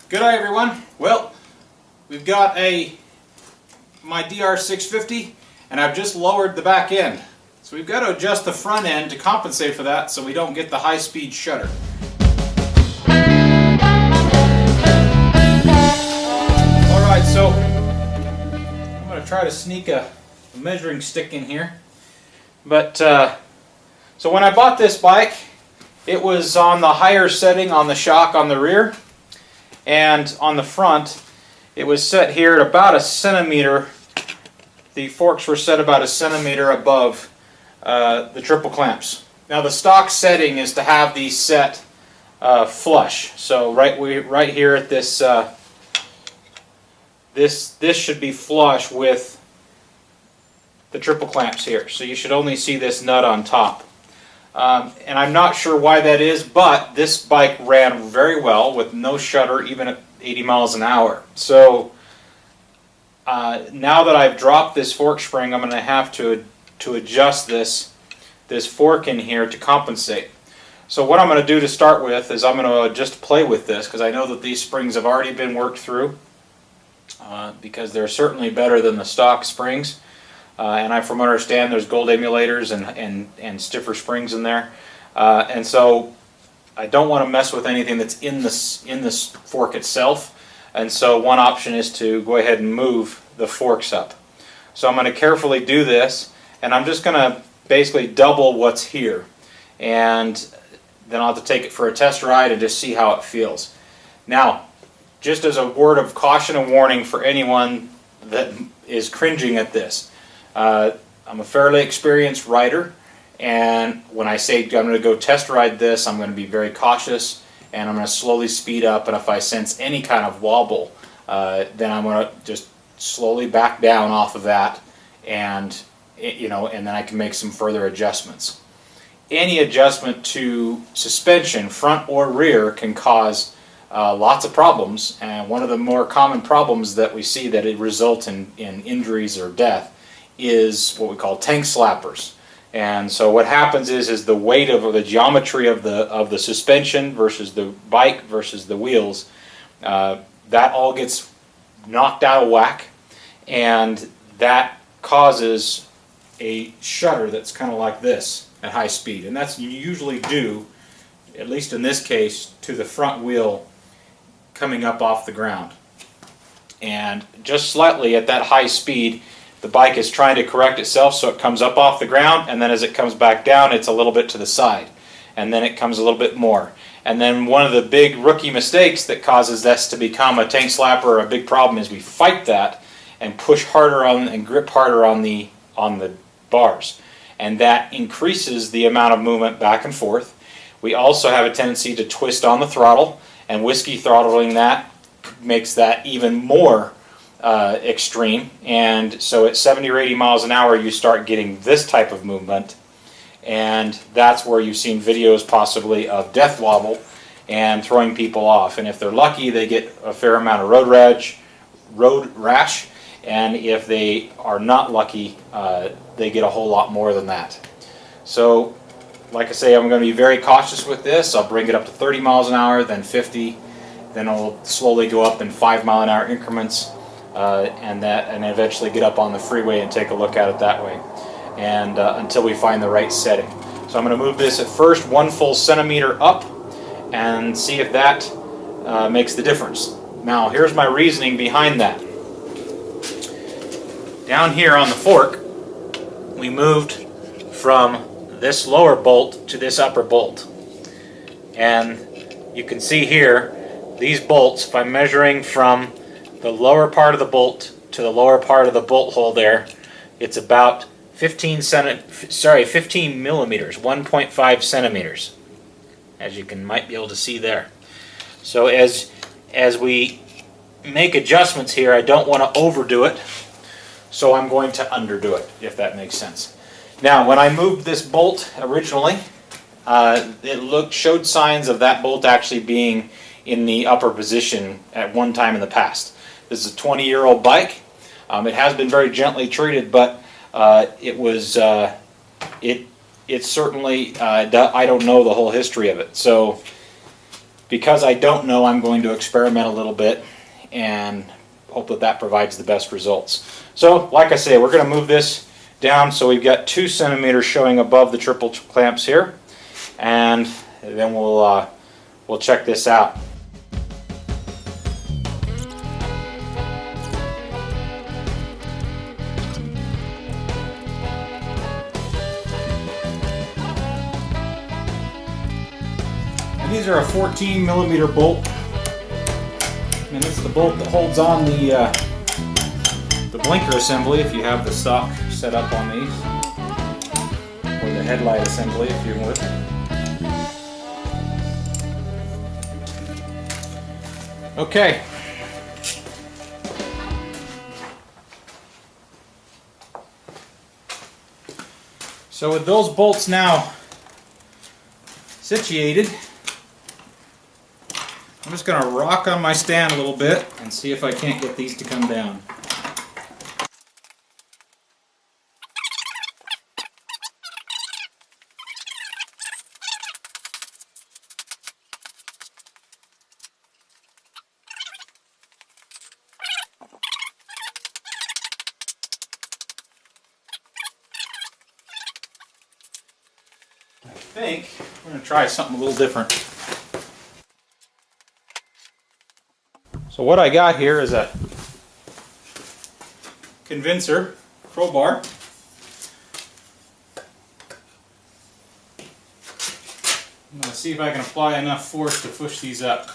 Good day, everyone. Well, we've got my DR650, and I've just lowered the back end. So we've got to adjust the front end to compensate for that so we don't get the high-speed shutter. Alright, so I'm going to try to sneak a measuring stick in here. But, so when I bought this bike, it was on the higher setting on the shock on the rear. And on the front, it was set here at about a centimeter. The forks were set about a centimeter above the triple clamps. Now the stock setting is to have these set flush. So right here at this, this should be flush with the triple clamps here. So you should only see this nut on top. And I'm not sure why that is, but this bike ran very well with no shutter, even at 80 miles an hour. So now that I've dropped this fork spring, I'm going to have to adjust this fork in here to compensate. So what I'm going to do to start with is I'm going to just play with this, because I know that these springs have already been worked through, because they're certainly better than the stock springs. And from what I understand, there's gold emulators and stiffer springs in there, and so I don't want to mess with anything that's in this fork itself. And so one option is to go ahead and move the forks up. So I'm going to carefully do this, and I'm just going to basically double what's here, and then I'll have to take it for a test ride and just see how it feels. Now, just as a word of caution and warning for anyone that is cringing at this. I'm a fairly experienced rider, and when I say I'm going to go test ride this, I'm going to be very cautious, and I'm going to slowly speed up, and if I sense any kind of wobble, then I'm going to just slowly back down off of that, and and then I can make some further adjustments. Any adjustment to suspension, front or rear, can cause lots of problems, and one of the more common problems that we see that it result in injuries or death is what we call tank slappers. And so what happens is the weight of the geometry of the suspension versus the bike versus the wheels, that all gets knocked out of whack, and that causes a shutter that's kind of like this at high speed. And that's usually due, at least in this case, to the front wheel coming up off the ground. And just slightly at that high speed, the bike is trying to correct itself, so it comes up off the ground, and then as it comes back down, it's a little bit to the side, and then it comes a little bit more. And then one of the big rookie mistakes that causes this to become a tank slapper or a big problem is we fight that and push harder on and grip harder on the bars, and that increases the amount of movement back and forth. We also have a tendency to twist on the throttle, and whiskey throttling that makes that even more extreme, and so at 70 or 80 miles an hour you start getting this type of movement, and that's where you've seen videos possibly of death wobble and throwing people off. And if they're lucky, they get a fair amount of road rash, and if they are not lucky, they get a whole lot more than that. So like I say, I'm going to be very cautious with this. I'll bring it up to 30 miles an hour, then 50, then I'll slowly go up in 5 mile an hour increments, and eventually get up on the freeway and take a look at it that way, and until we find the right setting. So I'm going to move this at first 1 full centimeter up and see if that makes the difference. Now here's my reasoning behind that. Down here on the fork, we moved from this lower bolt to this upper bolt, and you can see here these bolts, if I'm measuring from the lower part of the bolt to the lower part of the bolt hole there, it's about 15 millimeters, 1.5 centimeters, as you might be able to see there. So as we make adjustments here, I don't want to overdo it, so I'm going to underdo it, if that makes sense. Now, when I moved this bolt originally, it showed signs of that bolt actually being in the upper position at one time in the past. This is a 20-year-old bike. It has been very gently treated, but it certainly, I don't know the whole history of it. So because I don't know, I'm going to experiment a little bit and hope that that provides the best results. So, like I say, we're going to move this down so we've got 2 centimeters showing above the triple clamps here, and then we'll check this out. And these are a 14 millimeter bolt, and it's the bolt that holds on the blinker assembly if you have the stock set up on these, or the headlight assembly if you would. Okay. So with those bolts now situated, I'm just going to rock on my stand a little bit and see if I can't get these to come down. I think we're going to try something a little different. So what I got here is a condenser crowbar. I'm going to see if I can apply enough force to push these up.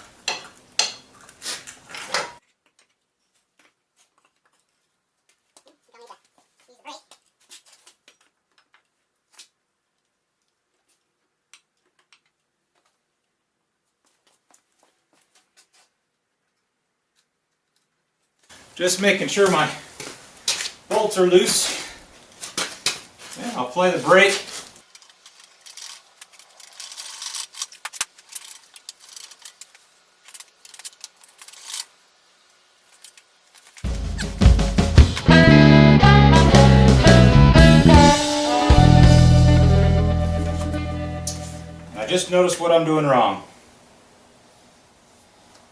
Just making sure my bolts are loose. And I'll apply the brake. I just noticed what I'm doing wrong.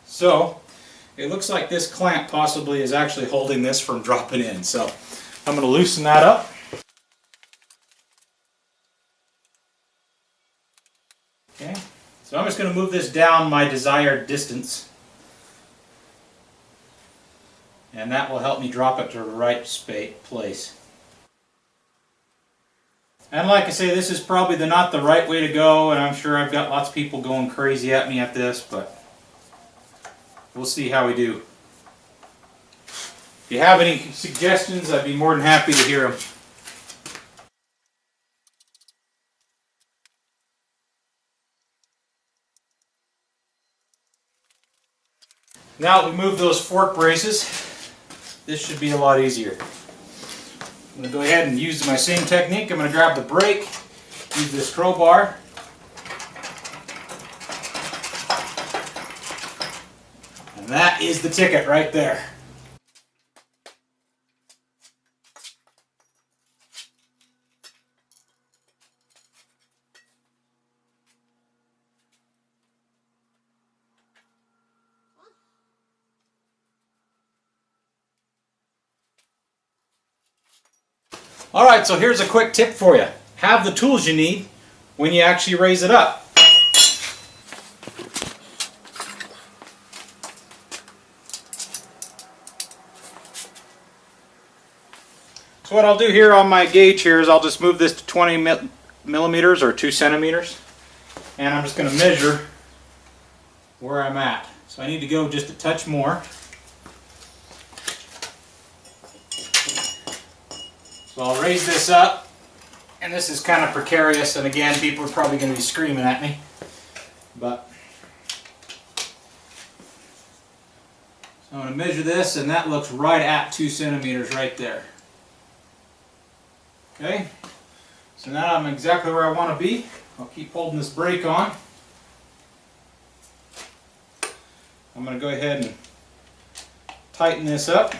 So, it looks like this clamp possibly is actually holding this from dropping in. So, I'm going to loosen that up. Okay, so I'm just going to move this down my desired distance. And that will help me drop it to the right place. And like I say, this is probably not the right way to go, and I'm sure I've got lots of people going crazy at me at this, but we'll see how we do. If you have any suggestions, I'd be more than happy to hear them. Now that we move those fork braces, this should be a lot easier. I'm going to go ahead and use my same technique. I'm going to grab the brake, use this crowbar, and that is the ticket right there. Alright, so here's a quick tip for you. Have the tools you need when you actually raise it up. So what I'll do here on my gauge here is I'll just move this to 20 millimeters or 2 centimeters, and I'm just going to measure where I'm at. So I need to go just a touch more. So I'll raise this up, and this is kind of precarious, and again, people are probably going to be screaming at me, but so I'm going to measure this, and that looks right at 2 centimeters right there. Okay, so now I'm exactly where I want to be. I'll keep holding this brake on. I'm going to go ahead and tighten this up.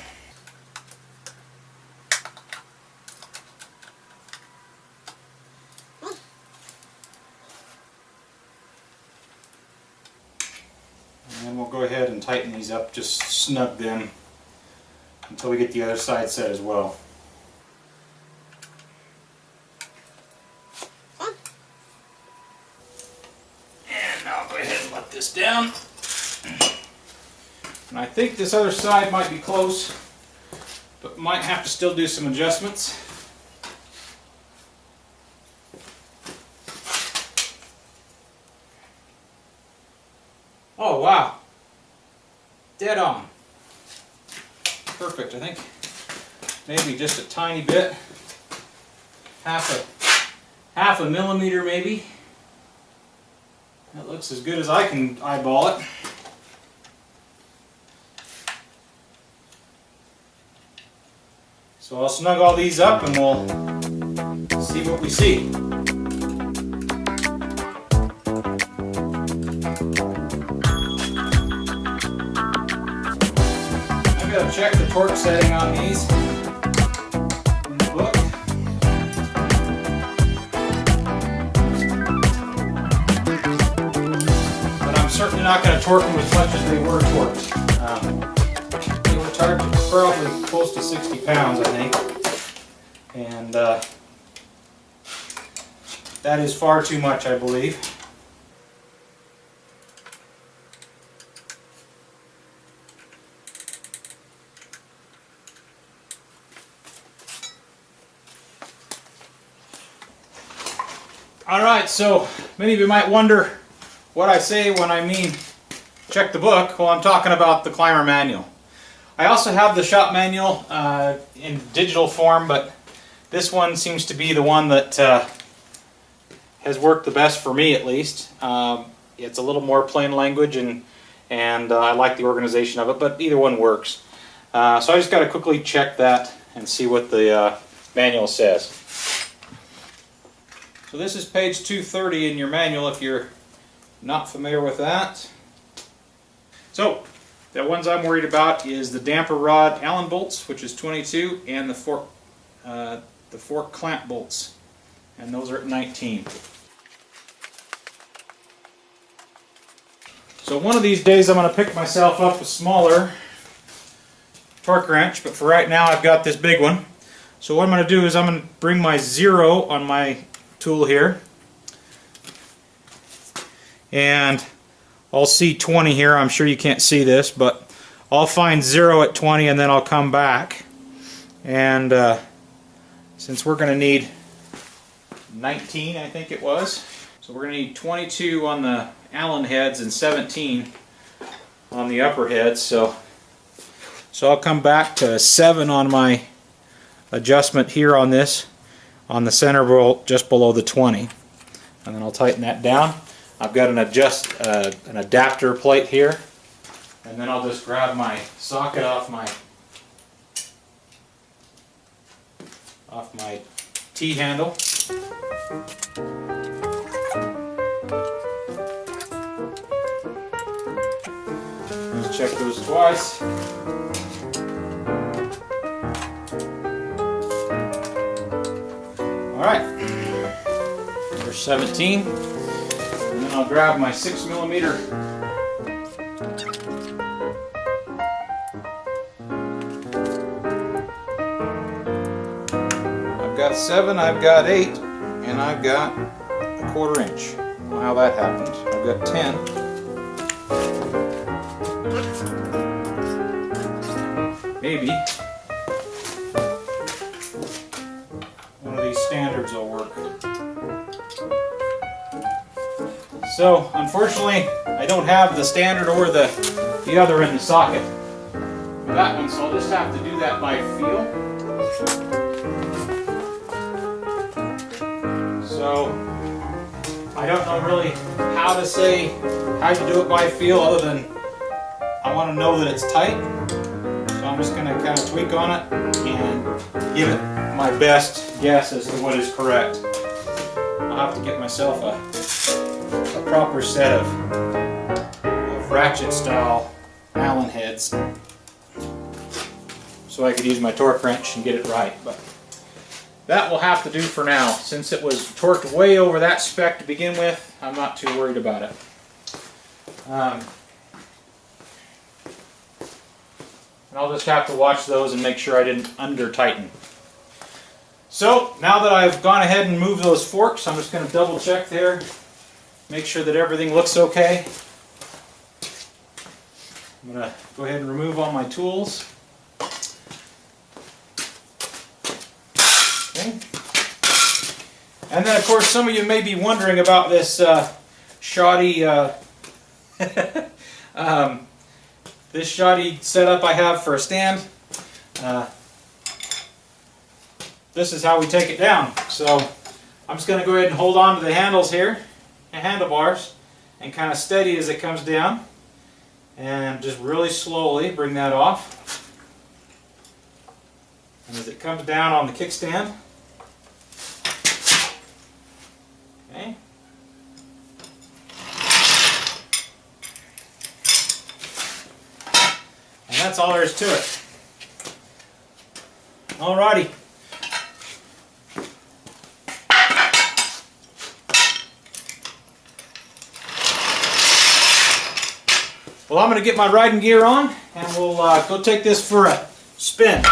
tighten these up, just snug them until we get the other side set as well. And now I'll go ahead and let this down. And I think this other side might be close, but might have to still do some adjustments. Oh wow, dead on. Perfect, I think maybe just a tiny bit, half a millimeter maybe. That looks as good as I can eyeball it. So I'll snug all these up and we'll see what we see. I'm going to check the torque setting on these in the book. But I'm certainly not going to torque them as much as they were torqued. They were targeted probably close to 60 pounds, I think. And that is far too much, I believe. Alright, so many of you might wonder what I say when I mean check the book. Well, I'm talking about the climber manual. I also have the shop manual in digital form, but this one seems to be the one that has worked the best for me, at least. It's a little more plain language, and I like the organization of it, but either one works. So I just got to quickly check that and see what the manual says. So this is page 230 in your manual if you're not familiar with that. So the ones I'm worried about is the damper rod Allen bolts, which is 22, and the fork clamp bolts, and those are at 19. So one of these days I'm going to pick myself up a smaller torque wrench, but for right now I've got this big one. So what I'm going to do is I'm going to bring my 0 on my tool here, and I'll see 20 here. I'm sure you can't see this, but I'll find 0 at 20 and then I'll come back, and since we're going to need 19, I think it was, so we're going to need 22 on the Allen heads and 17 on the upper heads, so I'll come back to 7 on my adjustment here on this, on the center bolt just below the 20, and then I'll tighten that down. I've got an adapter plate here, and then I'll just grab my socket off my T-handle. Let's check those twice. Alright, number 17, and then I'll grab my 6mm. I've got 7, I've got 8, and I've got a 1/4 inch. I don't know how that happened. I've got 10. Maybe standards will work. So unfortunately I don't have the standard or the other in the socket for that one, so I'll just have to do that by feel. So I don't know really how to do it by feel, other than I want to know that it's tight. So I'm just going to kind of tweak on it and give it my best guess as to what is correct. I'll have to get myself a proper set of ratchet style Allen heads so I could use my torque wrench and get it right. But that will have to do for now. Since it was torqued way over that spec to begin with, I'm not too worried about it. And I'll just have to watch those and make sure I didn't under tighten. So now that I've gone ahead and moved those forks, I'm just going to double check there, make sure that everything looks okay. I'm going to go ahead and remove all my tools. Okay. And then of course some of you may be wondering about this shoddy this shoddy setup I have for a stand. This is how we take it down. So I'm just going to go ahead and hold on to the handles here, the handlebars, and kind of steady as it comes down, and just really slowly bring that off. And as it comes down on the kickstand, okay. And that's all there is to it. Alrighty. Well, I'm going to get my riding gear on, and we'll go take this for a spin.